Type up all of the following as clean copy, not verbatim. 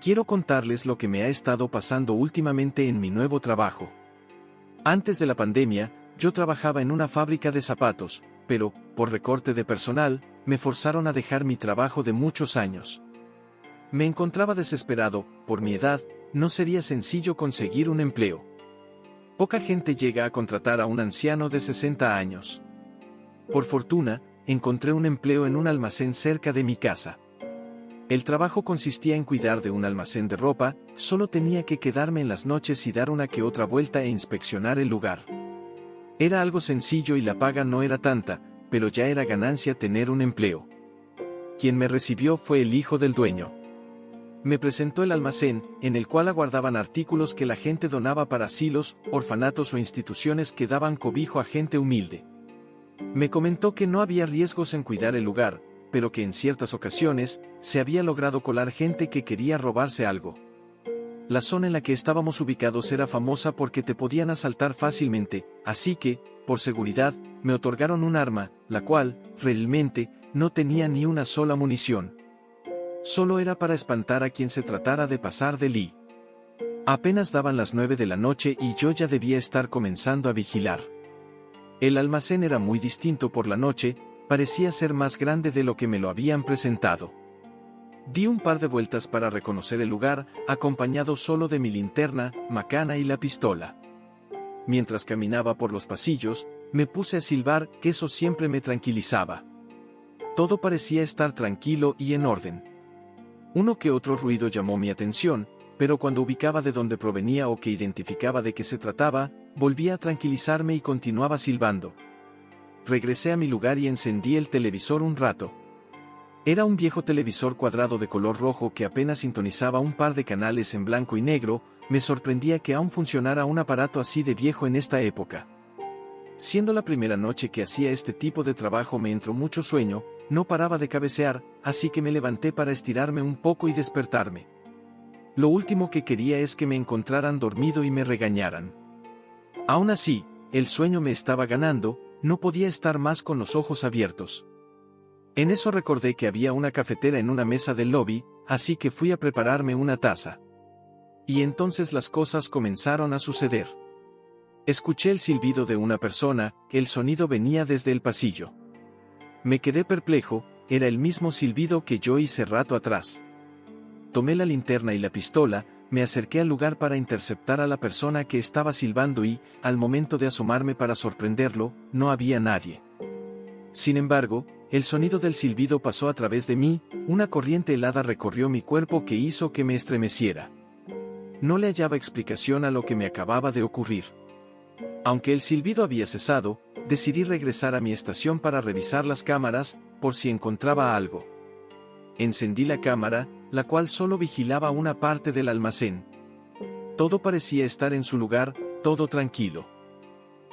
Quiero contarles lo que me ha estado pasando últimamente en mi nuevo trabajo. Antes de la pandemia, yo trabajaba en una fábrica de zapatos, pero, por recorte de personal, me forzaron a dejar mi trabajo de muchos años. Me encontraba desesperado, por mi edad, no sería sencillo conseguir un empleo. Poca gente llega a contratar a un anciano de 60 años. Por fortuna, encontré un empleo en un almacén cerca de mi casa. El trabajo consistía en cuidar de un almacén de ropa, solo tenía que quedarme en las noches y dar una que otra vuelta e inspeccionar el lugar. Era algo sencillo y la paga no era tanta, pero ya era ganancia tener un empleo. Quien me recibió fue el hijo del dueño. Me presentó el almacén, en el cual aguardaban artículos que la gente donaba para asilos, orfanatos o instituciones que daban cobijo a gente humilde. Me comentó que no había riesgos en cuidar el lugar, pero que en ciertas ocasiones, se había logrado colar gente que quería robarse algo. La zona en la que estábamos ubicados era famosa porque te podían asaltar fácilmente, así que, por seguridad, me otorgaron un arma, la cual, realmente, no tenía ni una sola munición. Solo era para espantar a quien se tratara de pasar de Lee. Apenas daban las 9 de la noche y yo ya debía estar comenzando a vigilar. El almacén era muy distinto por la noche, parecía ser más grande de lo que me lo habían presentado. Di un par de vueltas para reconocer el lugar, acompañado solo de mi linterna, macana y la pistola. Mientras caminaba por los pasillos, me puse a silbar, que eso siempre me tranquilizaba. Todo parecía estar tranquilo y en orden. Uno que otro ruido llamó mi atención, pero cuando ubicaba de dónde provenía o que identificaba de qué se trataba, volvía a tranquilizarme y continuaba silbando. Regresé a mi lugar y encendí el televisor un rato. Era un viejo televisor cuadrado de color rojo que apenas sintonizaba un par de canales en blanco y negro. Me sorprendía que aún funcionara un aparato así de viejo en esta época. Siendo la primera noche que hacía este tipo de trabajo me entró mucho sueño, no paraba de cabecear, así que me levanté para estirarme un poco y despertarme. Lo último que quería es que me encontraran dormido y me regañaran. Aún así, el sueño me estaba ganando, no podía estar más con los ojos abiertos. En eso recordé que había una cafetera en una mesa del lobby, así que fui a prepararme una taza. Y entonces las cosas comenzaron a suceder. Escuché el silbido de una persona, el sonido venía desde el pasillo. Me quedé perplejo, era el mismo silbido que yo hice rato atrás. Tomé la linterna y la pistola, me acerqué al lugar para interceptar a la persona que estaba silbando y, al momento de asomarme para sorprenderlo, no había nadie. Sin embargo, el sonido del silbido pasó a través de mí, una corriente helada recorrió mi cuerpo que hizo que me estremeciera. No le hallaba explicación a lo que me acababa de ocurrir. Aunque el silbido había cesado, decidí regresar a mi estación para revisar las cámaras, por si encontraba algo. Encendí la cámara, la cual solo vigilaba una parte del almacén. Todo parecía estar en su lugar, todo tranquilo.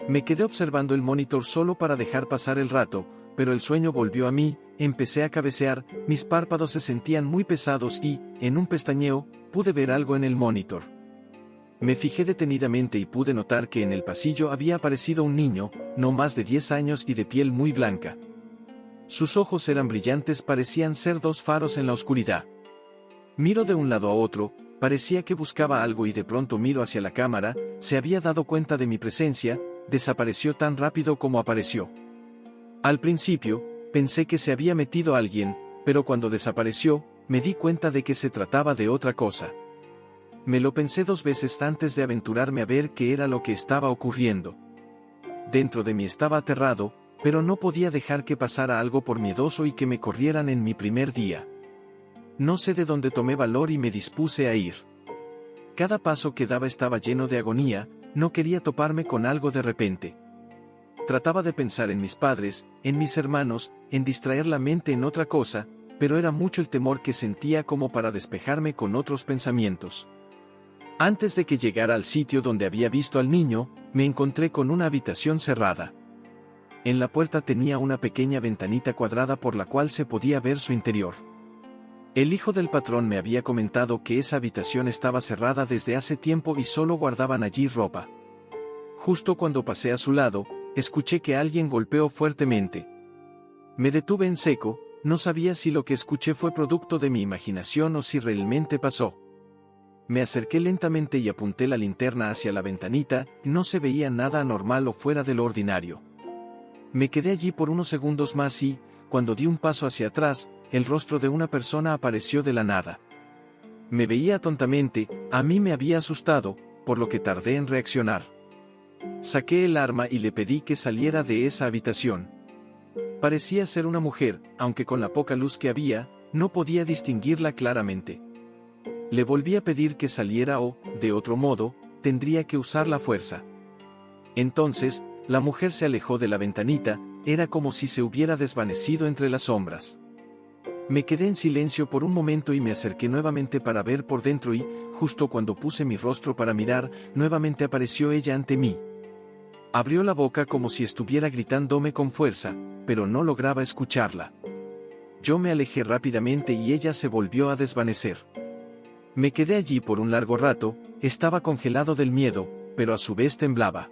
Me quedé observando el monitor solo para dejar pasar el rato, pero el sueño volvió a mí, empecé a cabecear, mis párpados se sentían muy pesados y, en un pestañeo, pude ver algo en el monitor. Me fijé detenidamente y pude notar que en el pasillo había aparecido un niño, no más de 10 años y de piel muy blanca. Sus ojos eran brillantes, parecían ser dos faros en la oscuridad. Miro de un lado a otro, parecía que buscaba algo y de pronto miro hacia la cámara, se había dado cuenta de mi presencia, desapareció tan rápido como apareció. Al principio, pensé que se había metido alguien, pero cuando desapareció, me di cuenta de que se trataba de otra cosa. Me lo pensé 2 veces antes de aventurarme a ver qué era lo que estaba ocurriendo. Dentro de mí estaba aterrado, pero no podía dejar que pasara algo por miedoso y que me corrieran en mi primer día. No sé de dónde tomé valor y me dispuse a ir. Cada paso que daba estaba lleno de agonía, no quería toparme con algo de repente. Trataba de pensar en mis padres, en mis hermanos, en distraer la mente en otra cosa, pero era mucho el temor que sentía como para despejarme con otros pensamientos. Antes de que llegara al sitio donde había visto al niño, me encontré con una habitación cerrada. En la puerta tenía una pequeña ventanita cuadrada por la cual se podía ver su interior. El hijo del patrón me había comentado que esa habitación estaba cerrada desde hace tiempo y solo guardaban allí ropa. Justo cuando pasé a su lado, escuché que alguien golpeó fuertemente. Me detuve en seco, no sabía si lo que escuché fue producto de mi imaginación o si realmente pasó. Me acerqué lentamente y apunté la linterna hacia la ventanita, no se veía nada anormal o fuera de lo ordinario. Me quedé allí por unos segundos más y, cuando di un paso hacia atrás, el rostro de una persona apareció de la nada. Me veía tontamente, a mí me había asustado, por lo que tardé en reaccionar. Saqué el arma y le pedí que saliera de esa habitación. Parecía ser una mujer, aunque con la poca luz que había, no podía distinguirla claramente. Le volví a pedir que saliera o, de otro modo, tendría que usar la fuerza. Entonces, la mujer se alejó de la ventanita, era como si se hubiera desvanecido entre las sombras. Me quedé en silencio por un momento y me acerqué nuevamente para ver por dentro y, justo cuando puse mi rostro para mirar, nuevamente apareció ella ante mí. Abrió la boca como si estuviera gritándome con fuerza, pero no lograba escucharla. Yo me alejé rápidamente y ella se volvió a desvanecer. Me quedé allí por un largo rato, estaba congelado del miedo, pero a su vez temblaba.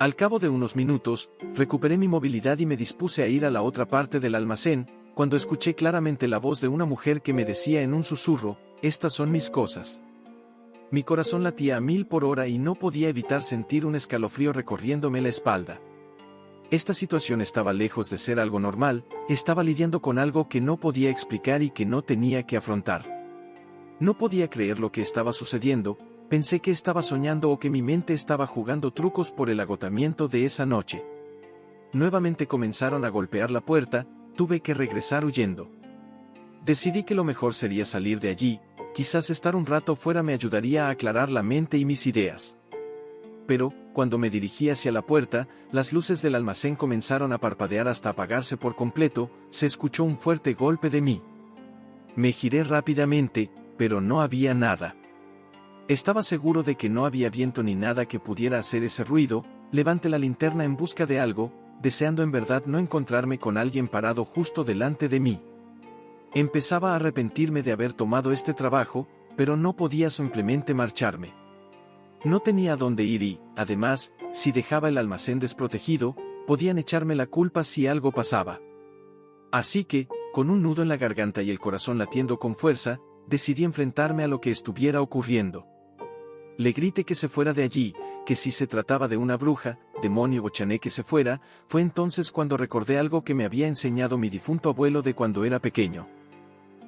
Al cabo de unos minutos, recuperé mi movilidad y me dispuse a ir a la otra parte del almacén, cuando escuché claramente la voz de una mujer que me decía en un susurro: «Estas son mis cosas». Mi corazón latía a 1000 por hora y no podía evitar sentir un escalofrío recorriéndome la espalda. Esta situación estaba lejos de ser algo normal, estaba lidiando con algo que no podía explicar y que no tenía que afrontar. No podía creer lo que estaba sucediendo, pensé que estaba soñando o que mi mente estaba jugando trucos por el agotamiento de esa noche. Nuevamente comenzaron a golpear la puerta, tuve que regresar huyendo. Decidí que lo mejor sería salir de allí, quizás estar un rato fuera me ayudaría a aclarar la mente y mis ideas. Pero, cuando me dirigí hacia la puerta, las luces del almacén comenzaron a parpadear hasta apagarse por completo, se escuchó un fuerte golpe de mí. Me giré rápidamente, pero no había nada. Estaba seguro de que no había viento ni nada que pudiera hacer ese ruido, levanté la linterna en busca de algo, deseando en verdad no encontrarme con alguien parado justo delante de mí. Empezaba a arrepentirme de haber tomado este trabajo, pero no podía simplemente marcharme. No tenía a dónde ir y, además, si dejaba el almacén desprotegido, podían echarme la culpa si algo pasaba. Así que, con un nudo en la garganta y el corazón latiendo con fuerza, decidí enfrentarme a lo que estuviera ocurriendo. Le grité que se fuera de allí, que si se trataba de una bruja, demonio o chaneque se fuera. Fue entonces cuando recordé algo que me había enseñado mi difunto abuelo de cuando era pequeño.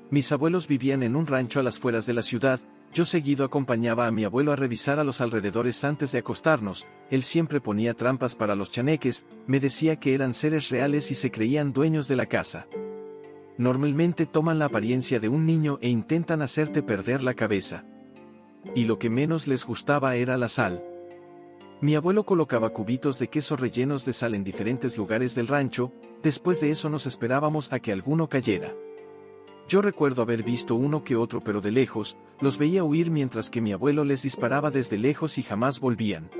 Mis abuelos vivían en un rancho a las afueras de la ciudad, yo seguido acompañaba a mi abuelo a revisar a los alrededores antes de acostarnos, él siempre ponía trampas para los chaneques, me decía que eran seres reales y se creían dueños de la casa. Normalmente toman la apariencia de un niño e intentan hacerte perder la cabeza. Y lo que menos les gustaba era la sal. Mi abuelo colocaba cubitos de queso rellenos de sal en diferentes lugares del rancho, después de eso nos esperábamos a que alguno cayera. Yo recuerdo haber visto uno que otro pero de lejos, los veía huir mientras que mi abuelo les disparaba desde lejos y jamás volvían.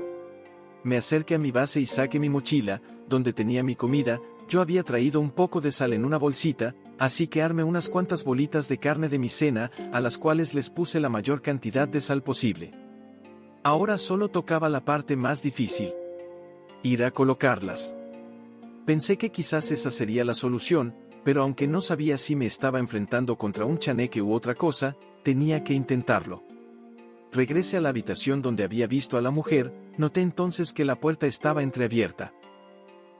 Me acerqué a mi base y saqué mi mochila, donde tenía mi comida. Yo había traído un poco de sal en una bolsita, así que armé unas cuantas bolitas de carne de mi cena, a las cuales les puse la mayor cantidad de sal posible. Ahora solo tocaba la parte más difícil: ir a colocarlas. Pensé que quizás esa sería la solución, pero aunque no sabía si me estaba enfrentando contra un chaneque u otra cosa, tenía que intentarlo. Regresé a la habitación donde había visto a la mujer, noté entonces que la puerta estaba entreabierta.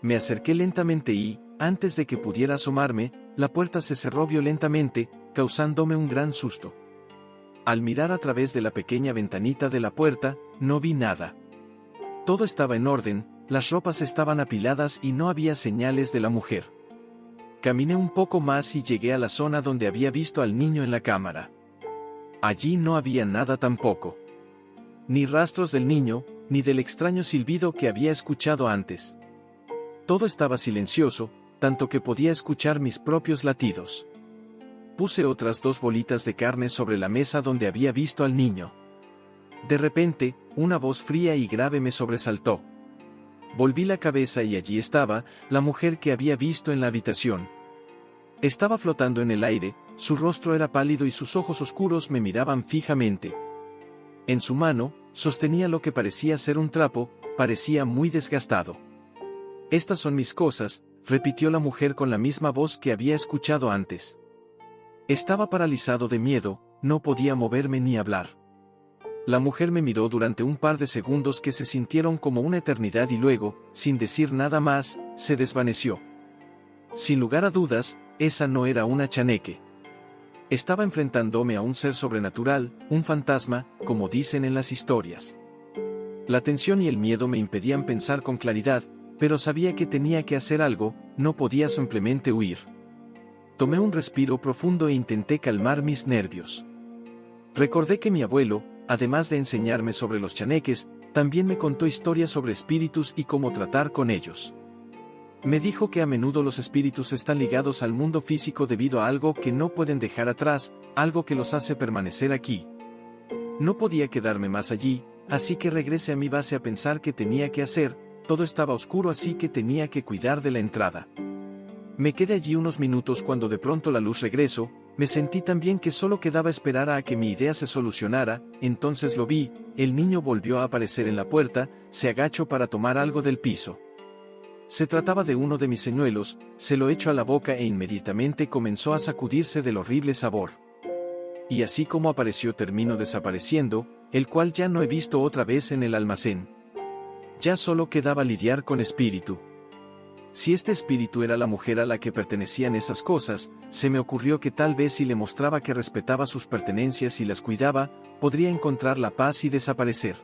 Me acerqué lentamente y, antes de que pudiera asomarme, la puerta se cerró violentamente, causándome un gran susto. Al mirar a través de la pequeña ventanita de la puerta, no vi nada. Todo estaba en orden, las ropas estaban apiladas y no había señales de la mujer. Caminé un poco más y llegué a la zona donde había visto al niño en la cámara. Allí no había nada tampoco. Ni rastros del niño, ni del extraño silbido que había escuchado antes. Todo estaba silencioso, tanto que podía escuchar mis propios latidos. Puse otras 2 bolitas de carne sobre la mesa donde había visto al niño. De repente, una voz fría y grave me sobresaltó. Volví la cabeza y allí estaba, la mujer que había visto en la habitación. Estaba flotando en el aire, su rostro era pálido y sus ojos oscuros me miraban fijamente. En su mano, sostenía lo que parecía ser un trapo, parecía muy desgastado. «Estas son mis cosas», repitió la mujer con la misma voz que había escuchado antes. Estaba paralizado de miedo, no podía moverme ni hablar. La mujer me miró durante un par de segundos que se sintieron como una eternidad y luego, sin decir nada más, se desvaneció. Sin lugar a dudas, esa no era una chaneque. Estaba enfrentándome a un ser sobrenatural, un fantasma, como dicen en las historias. La tensión y el miedo me impedían pensar con claridad, pero sabía que tenía que hacer algo, no podía simplemente huir. Tomé un respiro profundo e intenté calmar mis nervios. Recordé que mi abuelo, además de enseñarme sobre los chaneques, también me contó historias sobre espíritus y cómo tratar con ellos. Me dijo que a menudo los espíritus están ligados al mundo físico debido a algo que no pueden dejar atrás, algo que los hace permanecer aquí. No podía quedarme más allí, así que regresé a mi base a pensar qué tenía que hacer. Todo estaba oscuro, así que tenía que cuidar de la entrada. Me quedé allí unos minutos cuando de pronto la luz regresó. Me sentí tan bien que solo quedaba esperar a que mi idea se solucionara. Entonces lo vi, el niño volvió a aparecer en la puerta, se agachó para tomar algo del piso. Se trataba de uno de mis señuelos, se lo echó a la boca e inmediatamente comenzó a sacudirse del horrible sabor. Y así como apareció terminó desapareciendo, el cual ya no he visto otra vez en el almacén. Ya solo quedaba lidiar con espíritu. Si este espíritu era la mujer a la que pertenecían esas cosas, se me ocurrió que tal vez si le mostraba que respetaba sus pertenencias y las cuidaba, podría encontrar la paz y desaparecer.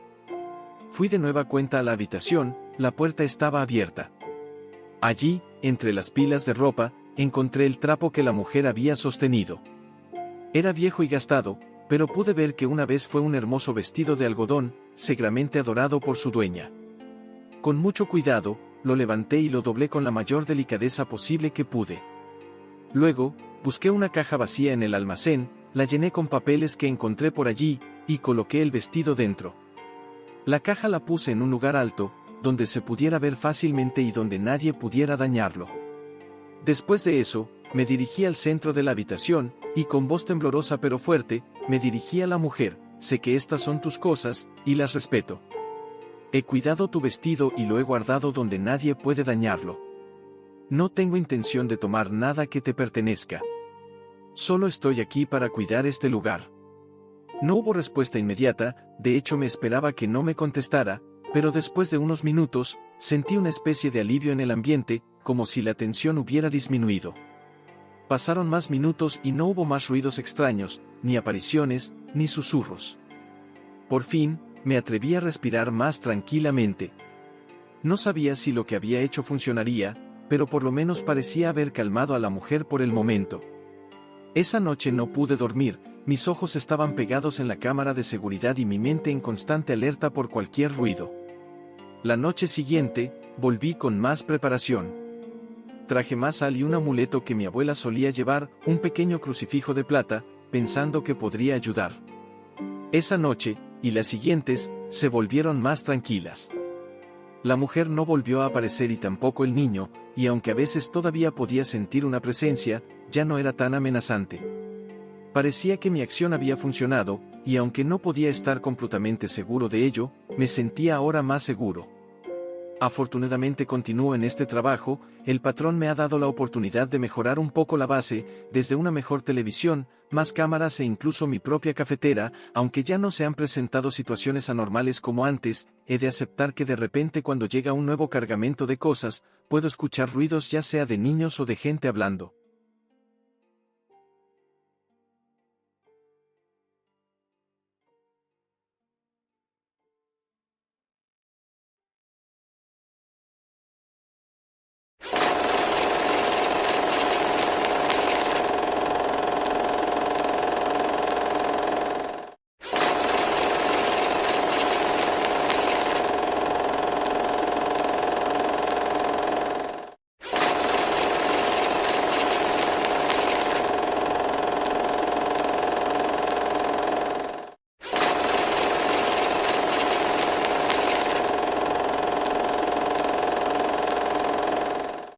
Fui de nueva cuenta a la habitación, la puerta estaba abierta. Allí, entre las pilas de ropa, encontré el trapo que la mujer había sostenido. Era viejo y gastado, pero pude ver que una vez fue un hermoso vestido de algodón, seguramente adorado por su dueña. Con mucho cuidado, lo levanté y lo doblé con la mayor delicadeza posible que pude. Luego, busqué una caja vacía en el almacén, la llené con papeles que encontré por allí, y coloqué el vestido dentro. La caja la puse en un lugar alto, donde se pudiera ver fácilmente y donde nadie pudiera dañarlo. Después de eso, me dirigí al centro de la habitación, y con voz temblorosa pero fuerte, me dirigí a la mujer: sé que estas son tus cosas, y las respeto. He cuidado tu vestido y lo he guardado donde nadie puede dañarlo. No tengo intención de tomar nada que te pertenezca. Solo estoy aquí para cuidar este lugar. No hubo respuesta inmediata, de hecho me esperaba que no me contestara, pero después de unos minutos, sentí una especie de alivio en el ambiente, como si la tensión hubiera disminuido. Pasaron más minutos y no hubo más ruidos extraños, ni apariciones, ni susurros. Por fin, me atreví a respirar más tranquilamente. No sabía si lo que había hecho funcionaría, pero por lo menos parecía haber calmado a la mujer por el momento. Esa noche no pude dormir, mis ojos estaban pegados en la cámara de seguridad y mi mente en constante alerta por cualquier ruido. La noche siguiente, volví con más preparación. Traje más sal y un amuleto que mi abuela solía llevar, un pequeño crucifijo de plata, pensando que podría ayudar. Esa noche, y las siguientes, se volvieron más tranquilas. La mujer no volvió a aparecer y tampoco el niño, y aunque a veces todavía podía sentir una presencia, ya no era tan amenazante. Parecía que mi acción había funcionado, y aunque no podía estar completamente seguro de ello, me sentía ahora más seguro. Afortunadamente continúo en este trabajo, el patrón me ha dado la oportunidad de mejorar un poco la base, desde una mejor televisión, más cámaras e incluso mi propia cafetera. Aunque ya no se han presentado situaciones anormales como antes, he de aceptar que de repente cuando llega un nuevo cargamento de cosas, puedo escuchar ruidos ya sea de niños o de gente hablando.